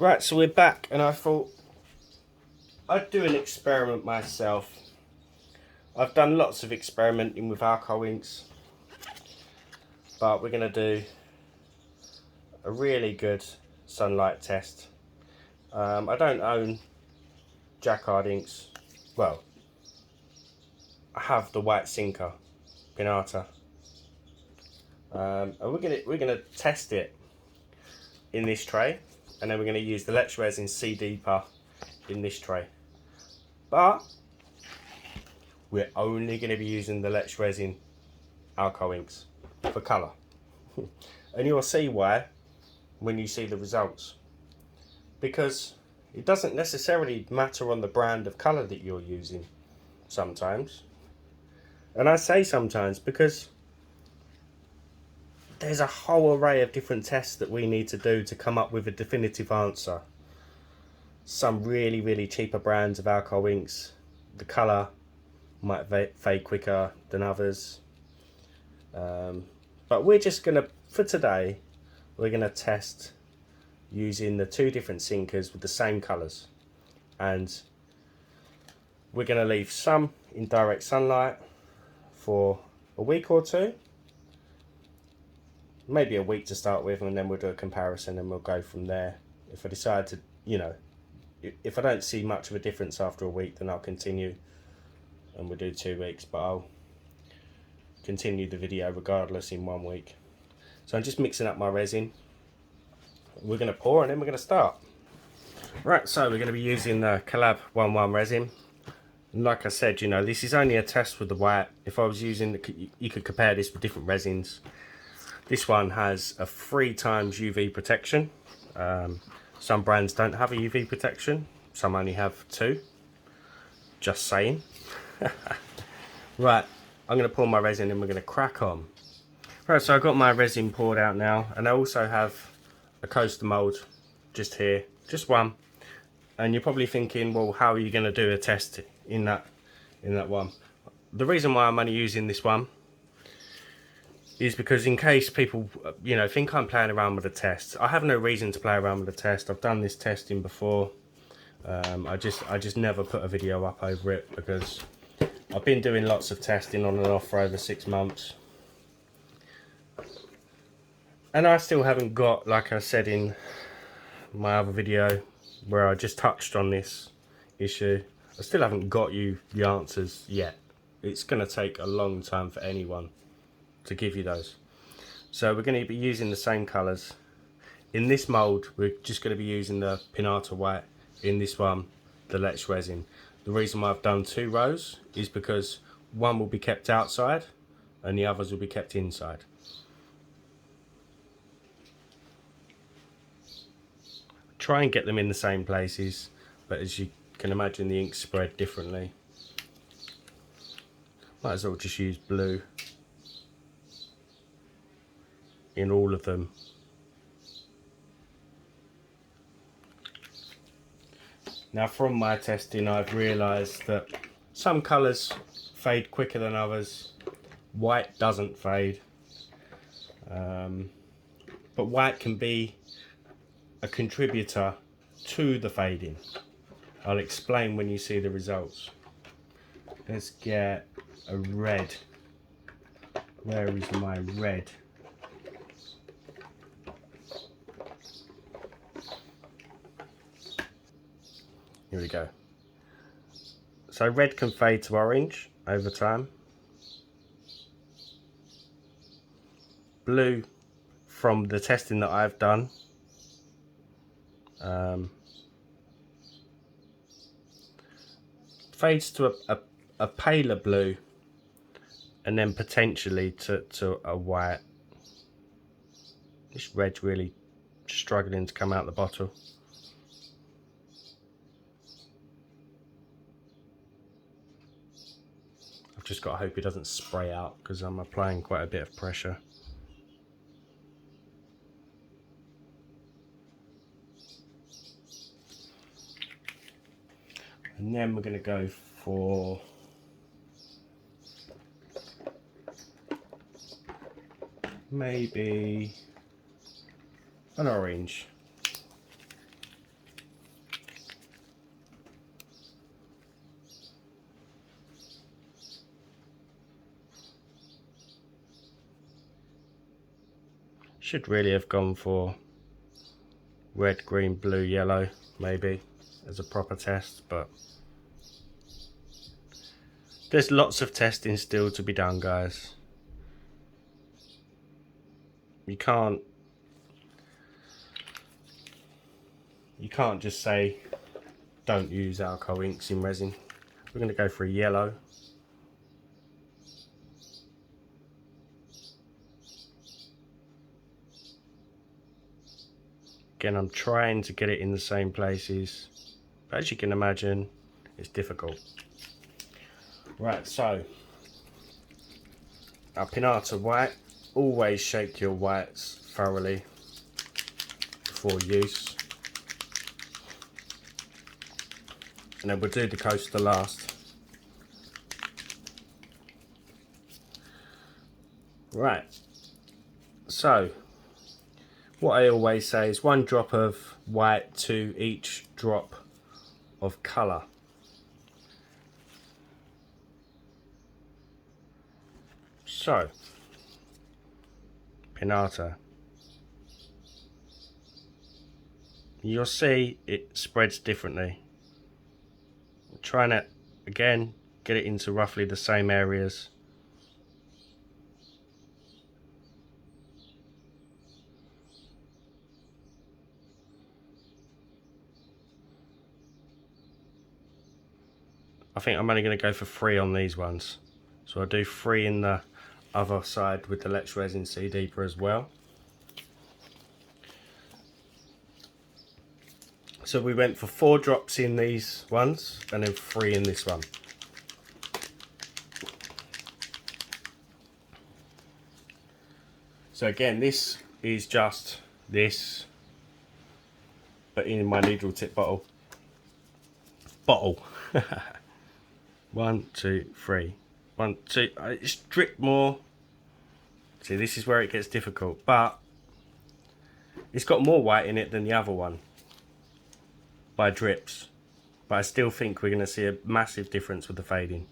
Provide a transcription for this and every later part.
Right, so we're back, and I thought I'd do an experiment myself. I've done lots of experimenting with alcohol inks, but we're going to do a really good sunlight test. I don't own Jacquard inks. Well, I have the white Sinker Pinata, and we're gonna test it in this tray, and then we're going to use the Let's Resin C Deeper in this tray. But we're only going to be using the Let's Resin alcohol inks for colour. And you'll see why when you see the results. Because it doesn't necessarily matter on the brand of colour that you're using sometimes. And I say sometimes because there's a whole array of different tests that we need to do to come up with a definitive answer. Some really cheaper brands of alcohol inks, the colour might fade quicker than others. But we're just going to, for today, we're going to test using the two different sinkers with the same colours. And we're going to leave some in direct sunlight for a week or two. Maybe a week to start with, and then we'll do a comparison and we'll go from there. If I decide to, if I don't see much of a difference after a week, then I'll continue and we'll do 2 weeks, but I'll continue the video regardless in 1 week. So I'm just mixing up my resin. We're going to pour and then we're going to start. Right, so we're going to be using the Collab 11 resin. And like I said, this is only a test with the white. If I was using, you could compare this with different resins. This one has a 3 times UV protection. Some brands don't have a UV protection. Some only have 2. Just saying. Right, I'm going to pour my resin and we're going to crack on. Right, so I've got my resin poured out now, and I also have a coaster mould just here, just one. And you're probably thinking, well, how are you going to do a test in that one? The reason why I'm only using this one is because in case people, think I'm playing around with the test. I have no reason to play around with the test. I've done this testing before. I just never put a video up over it because I've been doing lots of testing on and off for over 6 months. And I still haven't got, like I said in my other video where I just touched on this issue, I still haven't got you the answers yet. It's going to take a long time for anyone to give you those. So we're going to be using the same colours. In this mould, we're just going to be using the Pinata White. In this one, the Let's Resin. The reason why I've done 2 rows is because one will be kept outside and the others will be kept inside. Try and get them in the same places, but as you can imagine, the inks spread differently. Might as well just use blue in all of them. Now from my testing, I've realised that some colours fade quicker than others. White doesn't fade, but white can be a contributor to the fading. I'll explain when you see the results. Let's get a red. Where is my red? Here we go. So red can fade to orange over time. Blue, from the testing that I've done, fades to a paler blue and then potentially to a white. This red's really struggling to come out the bottle. I've just got to hope it doesn't spray out because I'm applying quite a bit of pressure. And then we're going to go for maybe an orange. Should really have gone for red, green, blue, yellow, maybe, as a proper test, but there's lots of testing still to be done, guys. You can't just say don't use alcohol inks in resin. We're going to go for a yellow. Again, I'm trying to get it in the same places, but as you can imagine, it's difficult. Right, so our pinata white, always shake your whites thoroughly before use. And then we'll do the coaster last. Right, so what I always say is 1 drop of white to each drop of colour. So, pinata. You'll see it spreads differently. Trying to, again, get it into roughly the same areas. I think I'm only going to go for 3 on these ones. So I'll do 3 in the other side with the Let's Resin Sea Deeper as well. So we went for 4 drops in these ones and then 3 in this one. So again, this is just this, but in my needle tip bottle. 1, 2, 3. 1, 2. It's drip more. See, this is where it gets difficult, but it's got more white in it than the other one by drips. But I still think we're going to see a massive difference with the fading,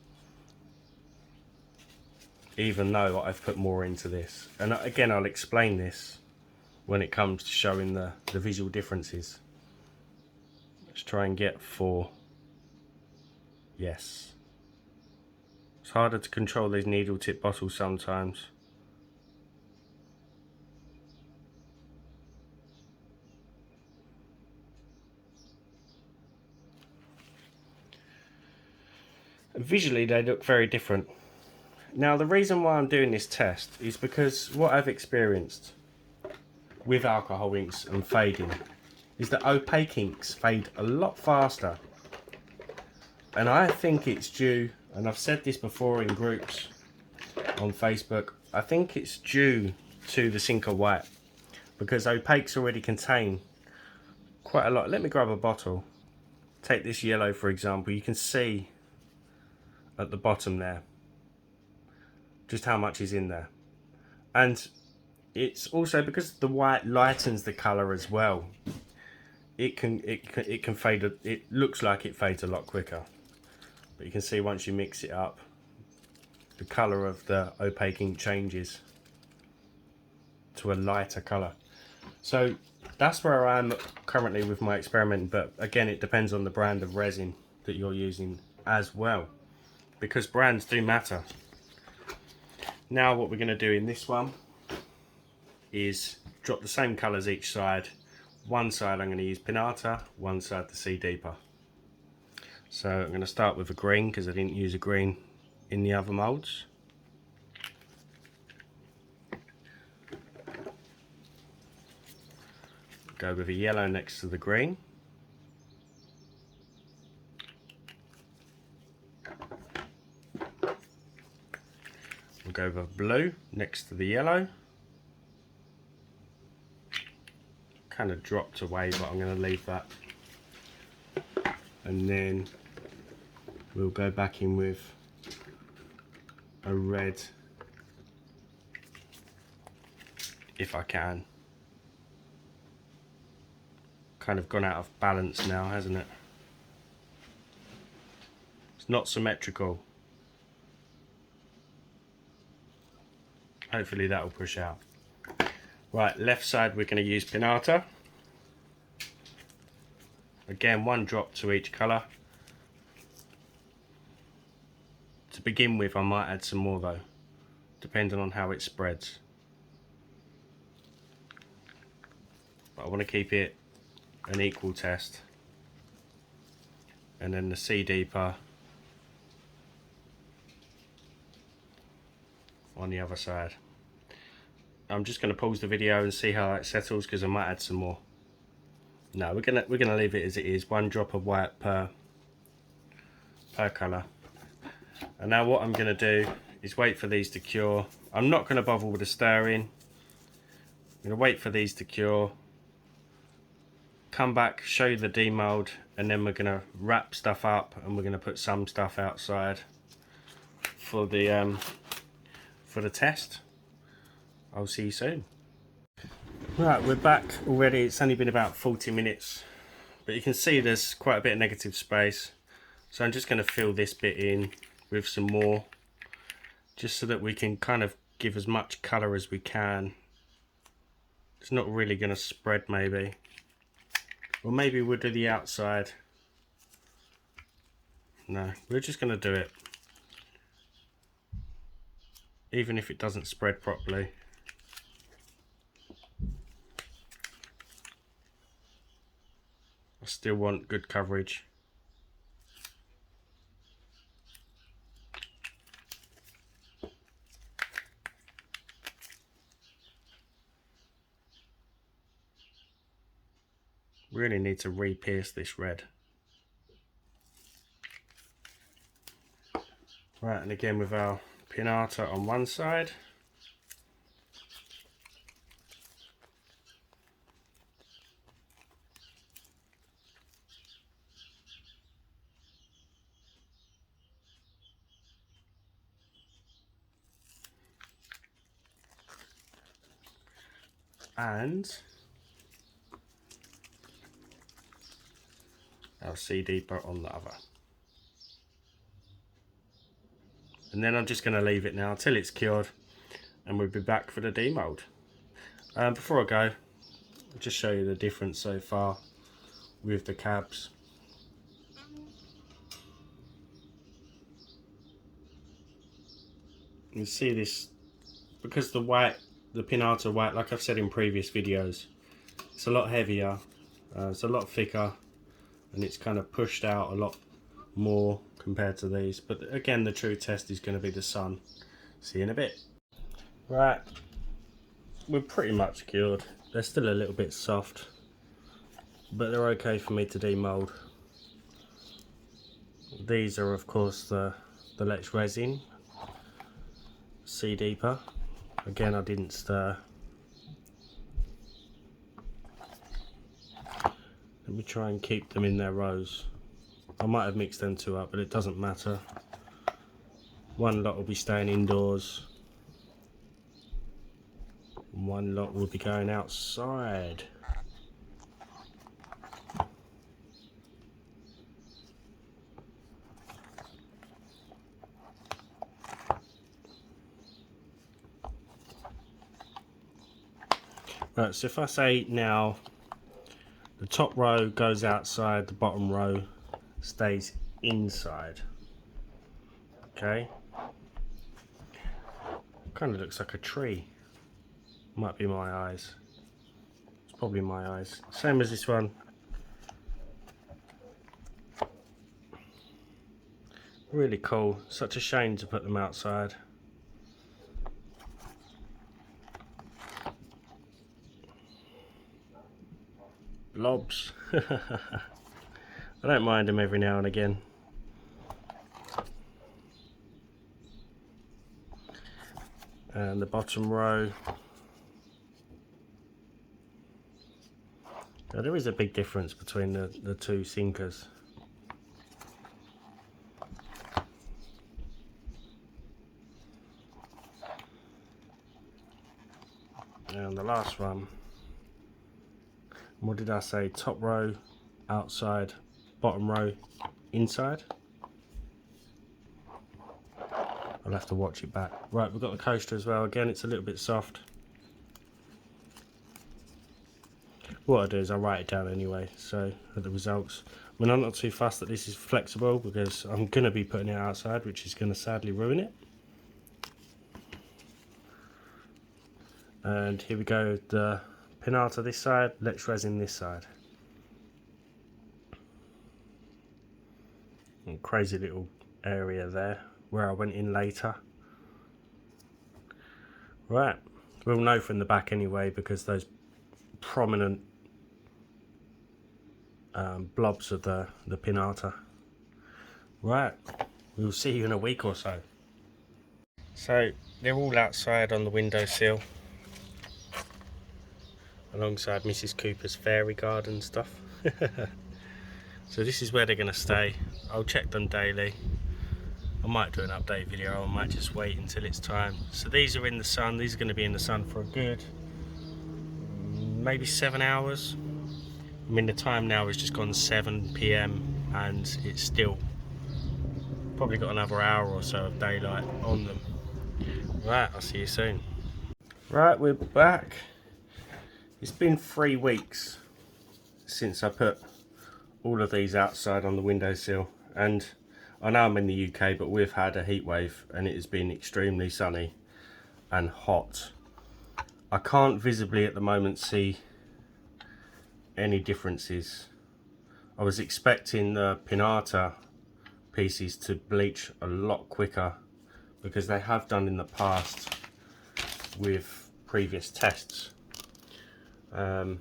even though I've put more into this. And again, I'll explain this when it comes to showing the visual differences. Let's try and get 4. Yes. It's harder to control these needle tip bottles sometimes. And visually they look very different. Now the reason why I'm doing this test is because what I've experienced with alcohol inks and fading is that opaque inks fade a lot faster. And I think it's due, and I've said this before in groups on Facebook, I think it's due to the Sinker White, because opaques already contain quite a lot. Let me grab a bottle. Take this yellow for example. You can see at the bottom there just how much is in there. And it's also because the white lightens the colour as well. It can fade. It looks like it fades a lot quicker. But you can see once you mix it up, the colour of the opaque ink changes to a lighter colour. So that's where I am currently with my experiment, but again it depends on the brand of resin that you're using as well, because brands do matter. Now what we're going to do in this one is drop the same colours each side. One side I'm going to use Pinata, one side the Sea Deeper. So I'm going to start with a green because I didn't use a green in the other moulds. Go with a yellow next to the green. We'll go with blue next to the yellow. Kind of dropped away, but I'm going to leave that. And then we'll go back in with a red, if I can. Kind of gone out of balance now, hasn't it? It's not symmetrical. Hopefully that will push out. Right, left side we're going to use pinata. Again, 1 drop to each colour. To begin with, I might add some more though, depending on how it spreads. But I want to keep it an equal test. And then the sea deeper on the other side. I'm just going to pause the video and see how it settles, because I might add some more. No, we're gonna leave it as it is. 1 drop of white per colour. And now what I'm going to do is wait for these to cure. I'm not going to bother with the stirring. I'm going to wait for these to cure, come back, show you the demould, and then we're going to wrap stuff up and we're going to put some stuff outside for the test. I'll see you soon. Right, we're back already. It's only been about 40 minutes, but you can see there's quite a bit of negative space. So I'm just going to fill this bit in with some more, just so that we can kind of give as much colour as we can. It's not really going to spread maybe. Or maybe we'll do the outside. No, we're just going to do it. Even if it doesn't spread properly. I still want good coverage. Really need to re-pierce this red. Right, and again with our pinata on one side. And our sea deeper on the other. And then I'm just going to leave it now until it's cured, and we'll be back for the demould. Before I go, I'll just show you the difference so far with the cabs. You see this, because the pinata white, like I've said in previous videos, it's a lot heavier, it's a lot thicker, and it's kind of pushed out a lot more compared to these. But again, the true test is going to be the sun. See you in a bit. Right, we're pretty much cured. They're still a little bit soft, but they're okay for me to demould. These are of course the Lex Resin Sea Deeper. Again, I didn't stir. Let me try and keep them in their rows. I might have mixed them two up, but it doesn't matter. One lot will be staying indoors, and one lot will be going outside. Right, so if I say now the top row goes outside, the bottom row stays inside. Okay, kind of looks like a tree. Might be my eyes. It's probably my eyes. Same as this one. Really cool. Such a shame to put them outside. Blobs. I don't mind them every now and again. And the bottom row. Now, there is a big difference between the two sinkers. And the last one, what did I say? Top row outside, bottom row inside. I'll have to watch it back. Right, we've got the coaster as well. Again, it's a little bit soft. what I do is I write it down anyway, so at the results. I mean, I'm not too fussed that this is flexible because I'm going to be putting it outside, which is going to sadly ruin it. And here we go, the pinata this side, let's resin this side. And crazy little area there where I went in later. Right, we'll know from the back anyway because those prominent blobs of the pinata. Right, we'll see you in a week or so. So they're all outside on the windowsill alongside Mrs. Cooper's fairy garden stuff. So this is where they're going to stay. I'll check them daily. I might do an update video, or I might just wait until it's time. So these are in the sun. These are going to be in the sun for a good maybe 7 hours. I mean, the time now has just gone 7 PM and it's still probably got another hour or so of daylight on them. Right, I'll see you soon. Right, we're back. It's been 3 weeks since I put all of these outside on the windowsill, and I know I'm in the UK, but we've had a heat wave and it has been extremely sunny and hot. I can't visibly at the moment see any differences. I was expecting the pinata pieces to bleach a lot quicker because they have done in the past with previous tests. So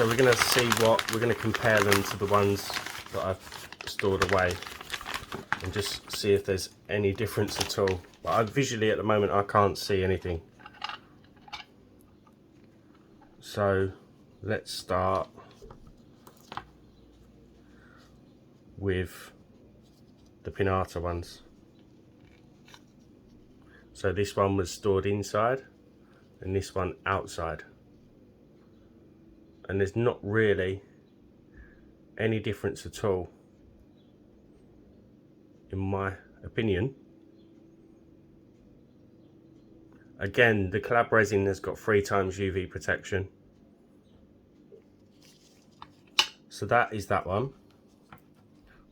we're going to see what we're going to compare them to the ones that I've stored away and just see if there's any difference at all. But visually at the moment I can't see anything. So let's start with the pinata ones. So this one was stored inside and this one outside. And there's not really any difference at all, in my opinion. Again, the collab resin has got 3 times UV protection. So that is that one.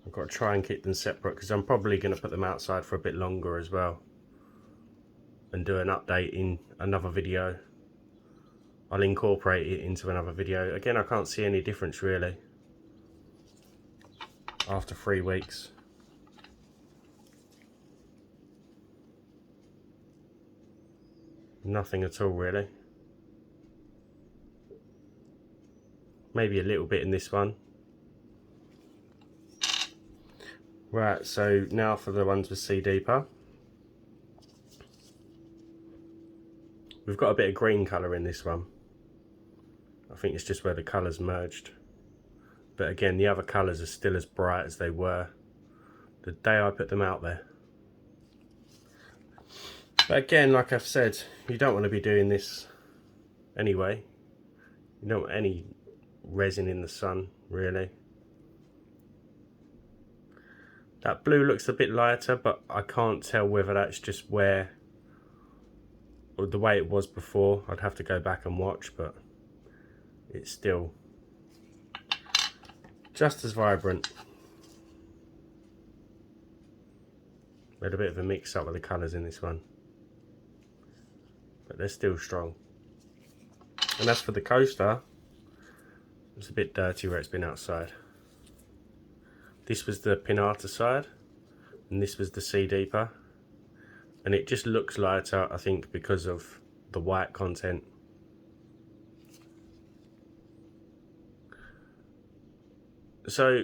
I've got to try and keep them separate because I'm probably going to put them outside for a bit longer as well and do an update in another video. I'll incorporate it into another video. Again, I can't see any difference really after 3 weeks. Nothing at all really. Maybe a little bit in this one. Right, so now for the ones with Sea Deeper. We've got a bit of green colour in this one. I think it's just where the colours merged. But again, the other colours are still as bright as they were the day I put them out there. But again, like I've said, you don't want to be doing this anyway. You don't want any resin in the sun, really. That blue looks a bit lighter, but I can't tell whether that's just where, or the way it was before. I'd have to go back and watch, but it's still just as vibrant. We had a bit of a mix up with the colours in this one, but they're still strong. And as for the coaster, it's a bit dirty where it's been outside. This was the pinata side and this was the Sea Deeper, and it just looks lighter, I think, because of the white content. So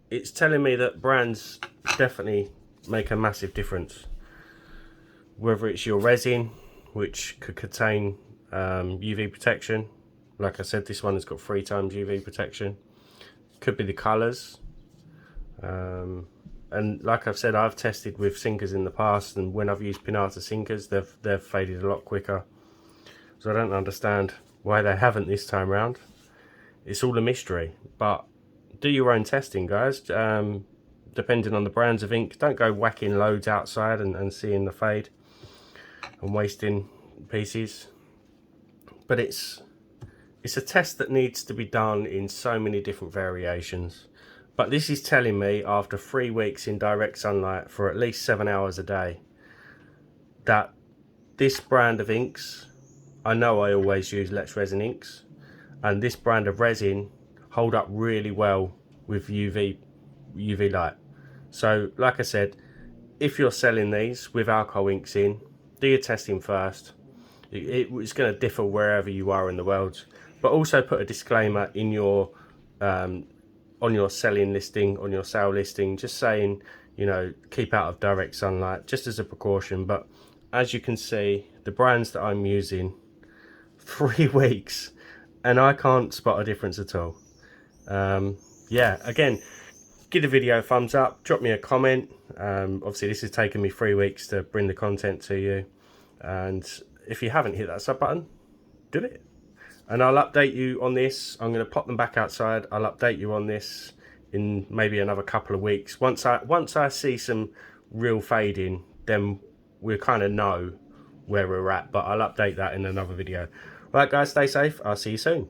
it's telling me that brands definitely make a massive difference, whether it's your resin, which could contain UV protection. Like I said, this one has got 3 times UV protection. Could be the colours. And like I've said, I've tested with sinkers in the past, and when I've used pinata sinkers, they've faded a lot quicker. So I don't understand why they haven't this time round. It's all a mystery. But do your own testing, guys. Depending on the brands of ink, don't go whacking loads outside and seeing the fade and wasting pieces. But it's It's a test that needs to be done in so many different variations. But this is telling me after 3 weeks in direct sunlight for at least 7 hours a day that this brand of inks, I know I always use Let's Resin inks, and this brand of resin hold up really well with UV light. So like I said, if you're selling these with alcohol inks in, do your testing first. It's going to differ wherever you are in the world, but also put a disclaimer in your on your selling listing, on your sale listing, just saying, you know, keep out of direct sunlight, just as a precaution. But as you can see, the brands that I'm using, 3 weeks, and I can't spot a difference at all. Yeah, again, give the video a thumbs up, drop me a comment. Obviously this has taken me 3 weeks to bring the content to you, and if you haven't hit that sub button, do it. And I'll update you on this. I'm going to pop them back outside. I'll update you on this in maybe another couple of weeks. Once I see some real fading, then we'll kind of know where we're at, but I'll update that in another video. Right guys, stay safe. I'll see you soon.